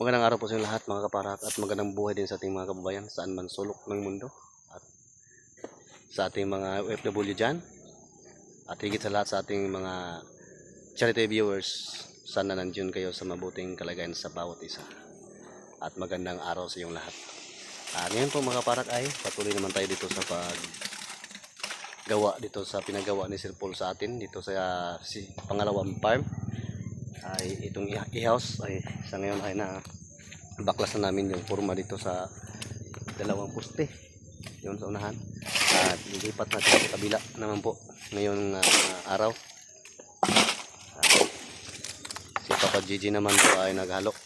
Magandang araw po sa inyo lahat mga kaparat at magandang buhay din sa ating mga kababayan saan man sulok ng mundo at sa ating mga OFW dyan at higit sa lahat sa ating mga charity viewers. Sana nandiyan kayo sa mabuting kalagayan sa bawat isa at magandang araw sa inyong lahat. Ngayon po mga kaparat ay patuloy naman tayo dito sa paggawa dito sa pinagawa ni Sir Paul sa atin dito sa pangalawang farm. Ay itong i-house ay sa ngayon ay na baklas na namin yung forma dito sa dalawang poste yun sa unahan at lilipat natin sa kabila naman po ngayong araw. Si Papa Gigi naman po ay naghalo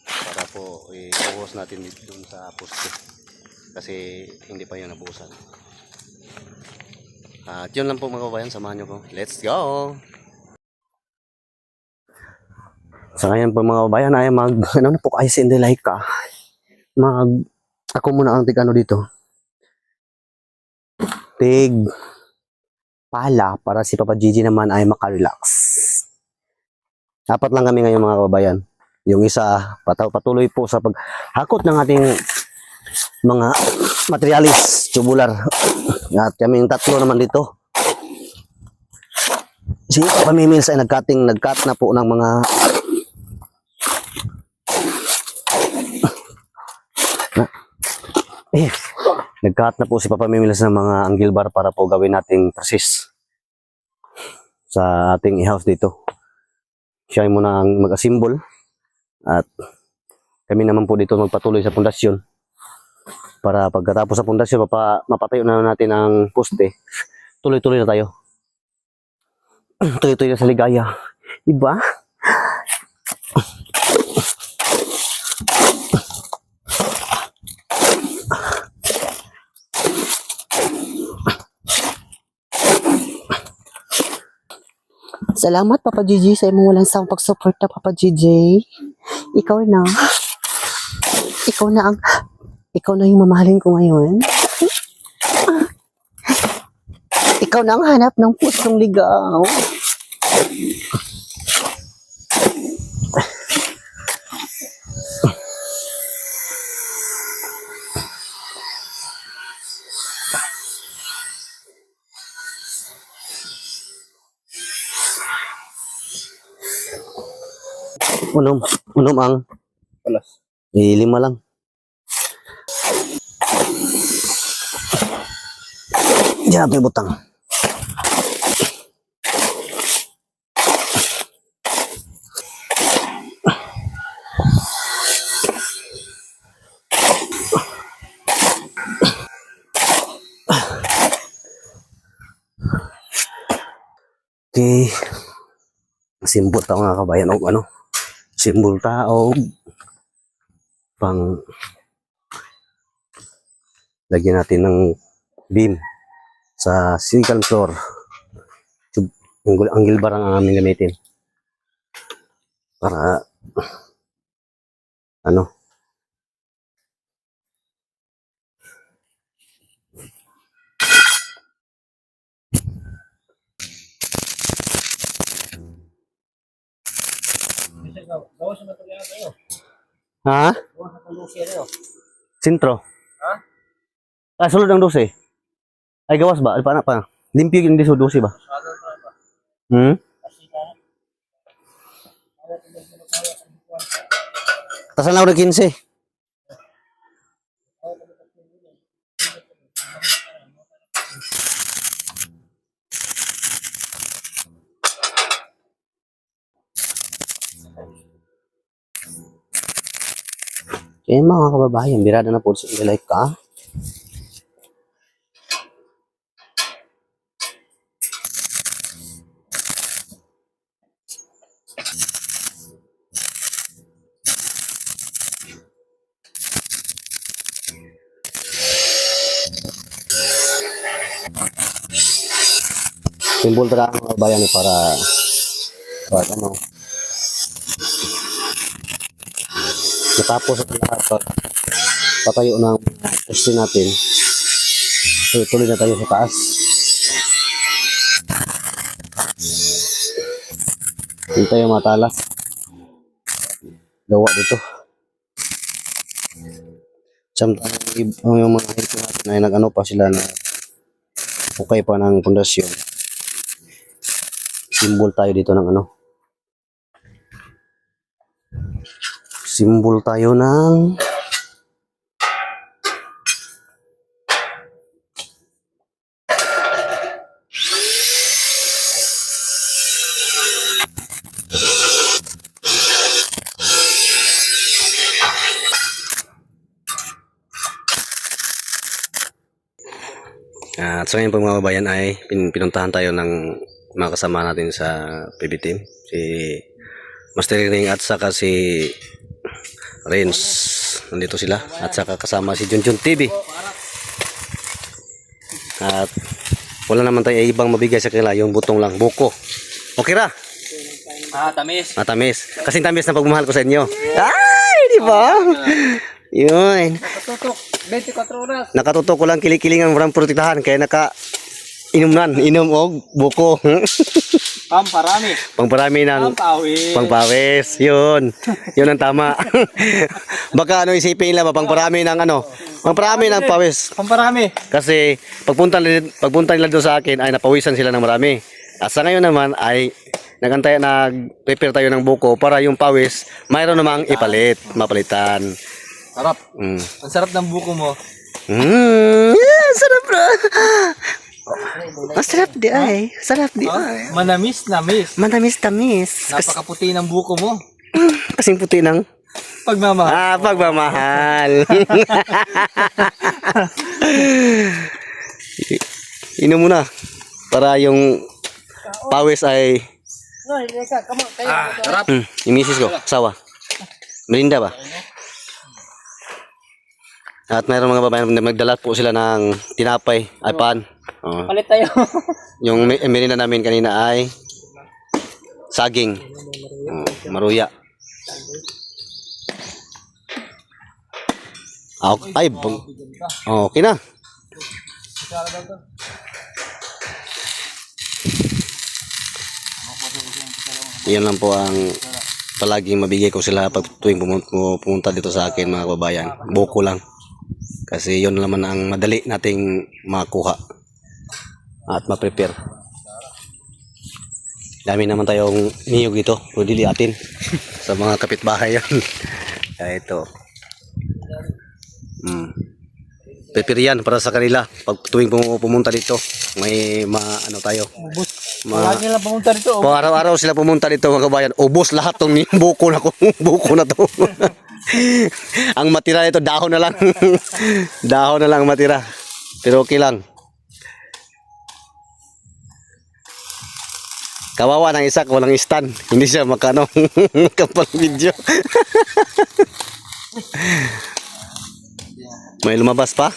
para po i-buhos natin dito sa poste kasi hindi pa yun nabuhusan. At yun lang po mga kabayan, samahan nyo ko, let's go. So ngayon po mga kabayan ay ano na po kayo si Inday Laika. Ako muna ang tig ano dito. Tig pala para si Papa Gigi naman ay makarelax. Apat lang kami ngayon mga kabayan. Yung isa patuloy po sa paghakot ng ating mga materialis tubular. At kaming tatlo naman dito. Si Papa Mimils ay nag-cut na po ng mga nag-cut na po si Papa Mimilas ng mga angle bar para po gawin nating process sa ating i-house dito. Siya muna ang mag-assemble at kami naman po dito magpatuloy sa pundasyon para pagkatapos sa pundasyon mapatayo na natin ang poste. Tuloy-tuloy na tayo. Tuloy-tuloy na sa ligaya. Diba? Salamat Papa Gigi sa imong walang sawang pagsuporta Papa Gigi. Ikaw na yung mamahalin ko ngayon. Ikaw na ang hanap ng pusong ligaw. Unom ang palas. 5 lang. Diyan natin butang. Okay. Simbol tao nga kabayan o ano? Simbol tao pang lagyan natin ng beam sa second floor. Angle bar ang aming gamitin para ano ha? Sintro. Ha? Sulod ang 12. Ay gawas ba? Paano pa? Limpyo yung 12 ba? Tasan lang ng 15. Kaya mga kababayan, birada na po sa like ka. Simbol talaga ang kababayan para ano matapos ang lahat patayo ng poste natin. So, tuloy na tayo sa taas. Hindi tayo matalas. Gawa dito. Sometimes, yung mga helper natin ay nag-ano pa sila na okay pa ng pundasyon. Simbol tayo dito ng ano. Simbol tayo ng at so ngayon po mga kabayan ay pinuntahan tayo ng mga kasama natin sa PB team. Si Master Ring at saka si Renz. Nandito sila. At saka kasama si Junjun TV. At wala naman tayo ibang mabigay sa kanila. Yung butong lang. Buko. Okay ra? Tamis. Tamis. Kasing tamis na pagmamahal ko sa inyo. Ay! Di ba? Yun. Nakatutok. 24 oras. Nakatutok ko lang kilikiling ang murang protektahan. Kaya inom og buko. Pamparami. Pangparami ng Pampawis. pangpawis. Yun. Yun ang tama. Baka ano isipin nila ba pangparami ng ano? Pangparami ng pawis. Pamparami. Kasi pagpunta nila doon sa akin ay napawisan sila ng marami. At sa ngayon naman ay nag-prepare tayo ng buko para yung pawis mayroon namang ipalit, mapalitan. Sarap. Mm. Ang sarap ng buko mo. Yeah, sarap bro. Masarap di ay. Sarap di ay. Manamis-namis. Manamis-tamis. Napakaputi ng buko mo. Kasing puti ng Pagmamahal. pagmamahal. Inom mo na para yung pawis ay Sarap. yung misis ko, sawa. Merinda ba? At mayroong mga babae na magdala po sila ng tinapay, ay pan. Oh. Palit tayo. Yung merinda namin kanina ay saging. Maruya. Ay, okay na. Yan lang po ang palaging mabigay ko sila pag tuwing pumunta dito sa akin mga kababayan. Buko lang. Kasi yun naman ang madali nating makuha at ma-prepare. Dami naman tayong niyog dito. Pwede liatin sa mga kapitbahay yan. Kaya ito. Prepare yan para sa kanila. Pag tuwing pumunta dito, may ano tayo. Lagi lang pumunta dito. Pag araw-araw sila pumunta dito mga kabayan, ubos lahat tong buko na buko na to. Ang matira nito dahon na lang. Dahon na lang ang matira. Pero okay lang. Kawawa ng isa, walang stand. Hindi siya makano kapal video. May lumabas pa?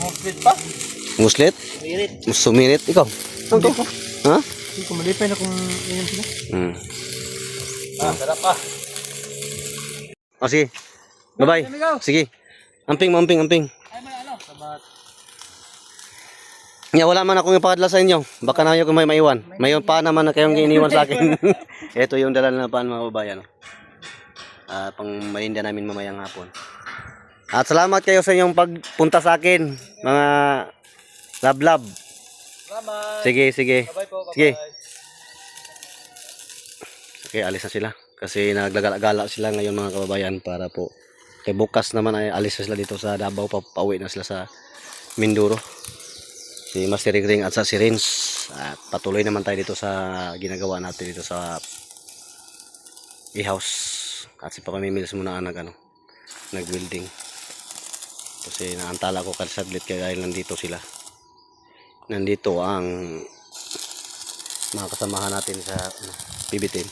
Mukbit pa. Muslit? Mirit. Sumirit ikaw. Hindi ko. Ha? Hindi ko malipay na kung inom sila. Sarap pa. O sige. Bye-bye. Sige. Amping. Ay, may ano? Sabat. Yeah, wala man akong ipadala sa inyo. Baka na kayo kung may maiwan. Mayon pa naman na kayong iniwan sa akin. Ito yung dala na paan mga babayan. Pang mainda namin mamayang hapon. At salamat kayo sa inyong pagpunta sa akin. Mga lab. Salamat. Sige. Bye-bye po. Sige. Bye-bye. Okay, alis na sila. Kasi naglagala sila ngayon mga kababayan para po. Kaya bukas naman ay alis na sila dito sa Davao. Pauwi na sila sa Mindoro. Si Master Ring at sa si Renz. At patuloy naman tayo dito sa ginagawa natin dito sa e-house. At si Papa Mimils muna ang nag-building. Kasi naantala ko saglit kaya dahil nandito sila. Nandito ang mga kasamahan natin sa PB team.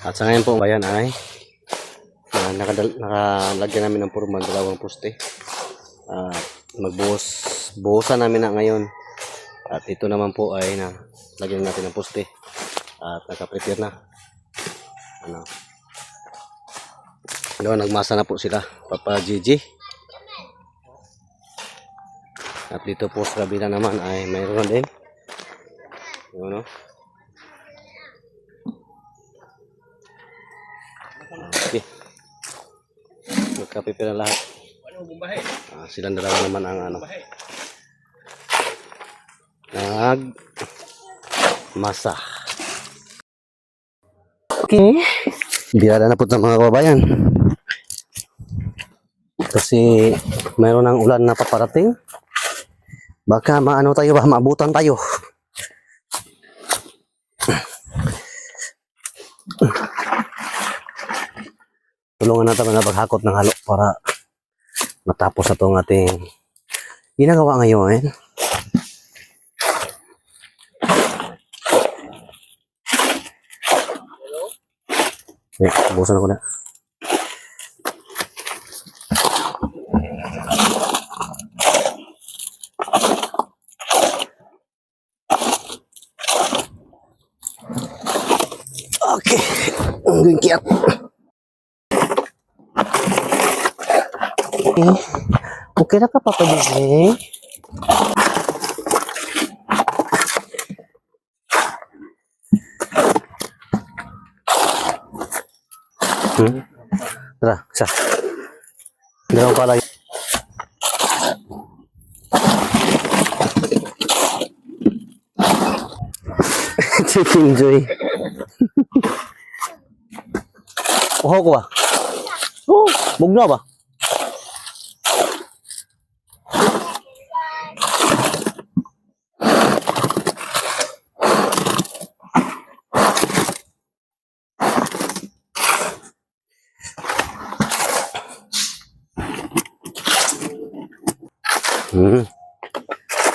At sa ngayon po bayan ay nakalagyan namin ng purman 2 poste. Buhusan namin na ngayon. At ito naman po ay lagyan natin ng poste. At naka-prepare na. Nagmasa na po sila, Papa Gigi. At dito po sa kabila naman ay mayroon din. Yun, no? Okay. magkapipira lahat. Ano, bumbahe? Silang dalawa naman ang ano. Nag masa. Okay. Birada na po ng mga kababayan. Kasi mayroon ng ulan na paparating. Baka maano tayo ba, maabutan tayo. Tulungan natin na paghakot ng halo para matapos na itong ating ginagawa ngayon. Busan ako na. Okay. Ang kiat. Okay na ka, Papa DJ? Tara, isa. Dalawang pala. Chicken Joy. Uhaw ko ba? Oh, bugna ba?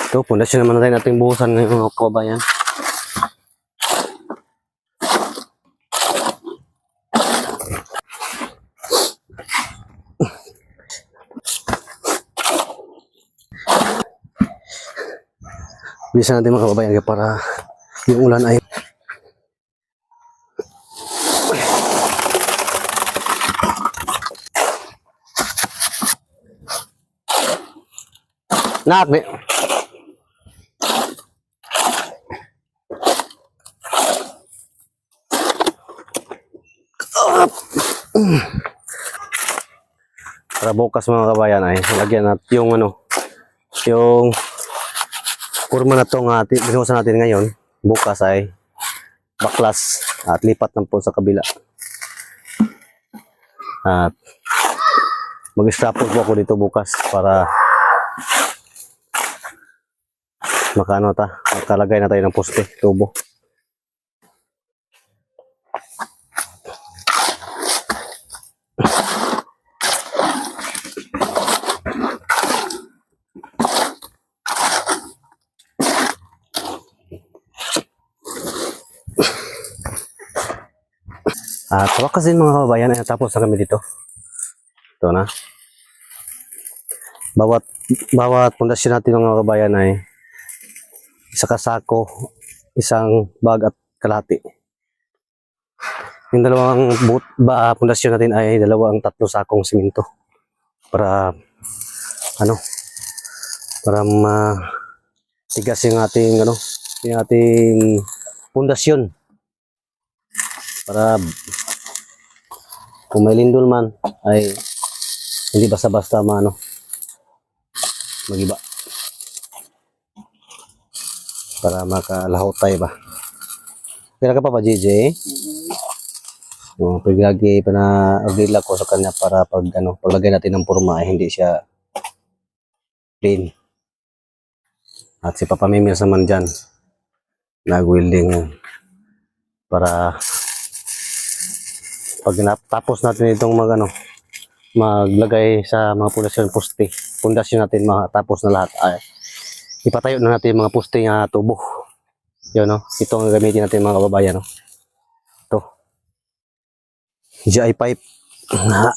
Ito, pundasyon naman natin ating buhusan ngayon mga kababayan. Bilisan natin mga kababayan para yung ulan ay nakakbi. Para bukas mga kabayan ay lagyan natin yung ano, yung kurma na itong binuhusan natin ngayon. Bukas ay baklas at lipat na po sa kabila. At mag-scaffold po ako dito bukas para makalagay na tayo ng poste, tubo. At sa wakas din mga kababayan ay natapos na kami dito. Ito na. Bawat pundasyon natin mga kababayan ay isa kasako, isang bag at kalahati. Yung dalawang pundasyon natin ay tatlo sakong simento para para tigas yung ating pundasyon. Para kung may lindol man ay hindi basta-basta magiba. Para makalahot tayo ba. Kaya ka pa ba, JJ? Paglagi pa na agila ko sa kanya para paglagay natin ng porma ay hindi siya plain. At si Papa Mimir naman dyan nag-welding para pag natapos natin itong maglagay sa mga pundasyon natin matapos na lahat ay ipatayo na natin mga poste na tubo. Yun, no? Ito ang gamitin natin mga kababayan, no? Ito. GI pipe na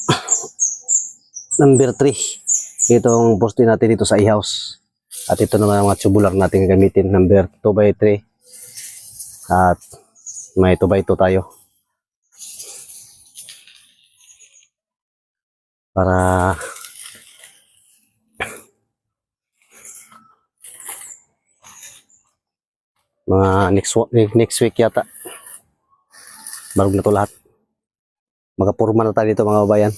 number 3. Itong poste natin dito sa i-house. At ito naman ang mga tubular natin gamitin, number 2x3. At may 2x2 tayo. Para mga next week yata barog na to lahat, magapurma na tayo dito mga kabayan.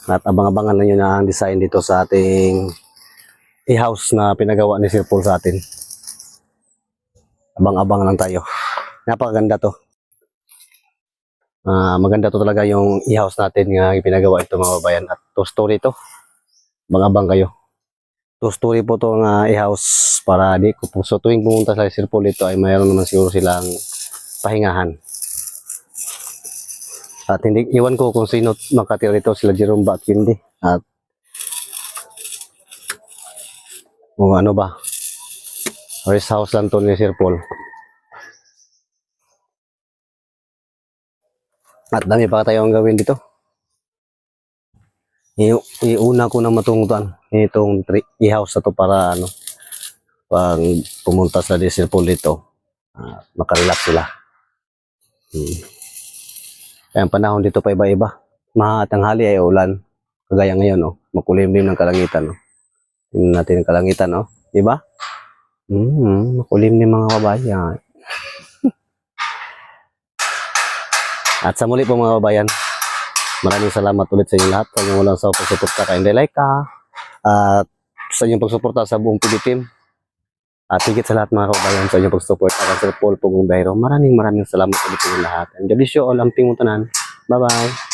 At abang-abangan na nyo na ang design dito sa ating i-house na pinagawa ni Sir Paul sa atin. Abang-abang lang tayo. Napakaganda to. Maganda to talaga yung i-house natin nga pinagawa ito mga babayan. At two-story to. Abang-abang kayo. Two-story po to nga i-house para di ko so tuwing pumunta sa Sir Paul ito ay mayroon naman siguro silang pahingahan. At hindi, iwan ko kung sino makatira dito, sila Jerome ba at hindi. At kung ano ba, rest house lang to ni Sir Paul. At dami pa tayong gawin dito. Iuna ko na matungtuan itong i-house na to para ano, pag pumunta sa Sir Paul dito, makarelax sila. Kaya ang panahon dito pa iba-iba. Tanghali ay ulan. Kagaya ngayon, oh, makulimlim ng kalangitan. Oh. Tingnan natin ang kalangitan, oh. Diba? Makulimlim mga kabayan. At sa muli po mga kabayan, maraming salamat ulit sa inyo lahat. Sa inyong walang sa pagsuporta kay Inday Laika. At sa inyong pagsuporta sa buong PB team. At higit sa lahat mga kabayan, sa inyong pagsuporta kay Sir Paul Pugong Dairo. Maraming salamat ulit sa inyo lahat. And God bless you all. Amping mo tanan. Bye-bye.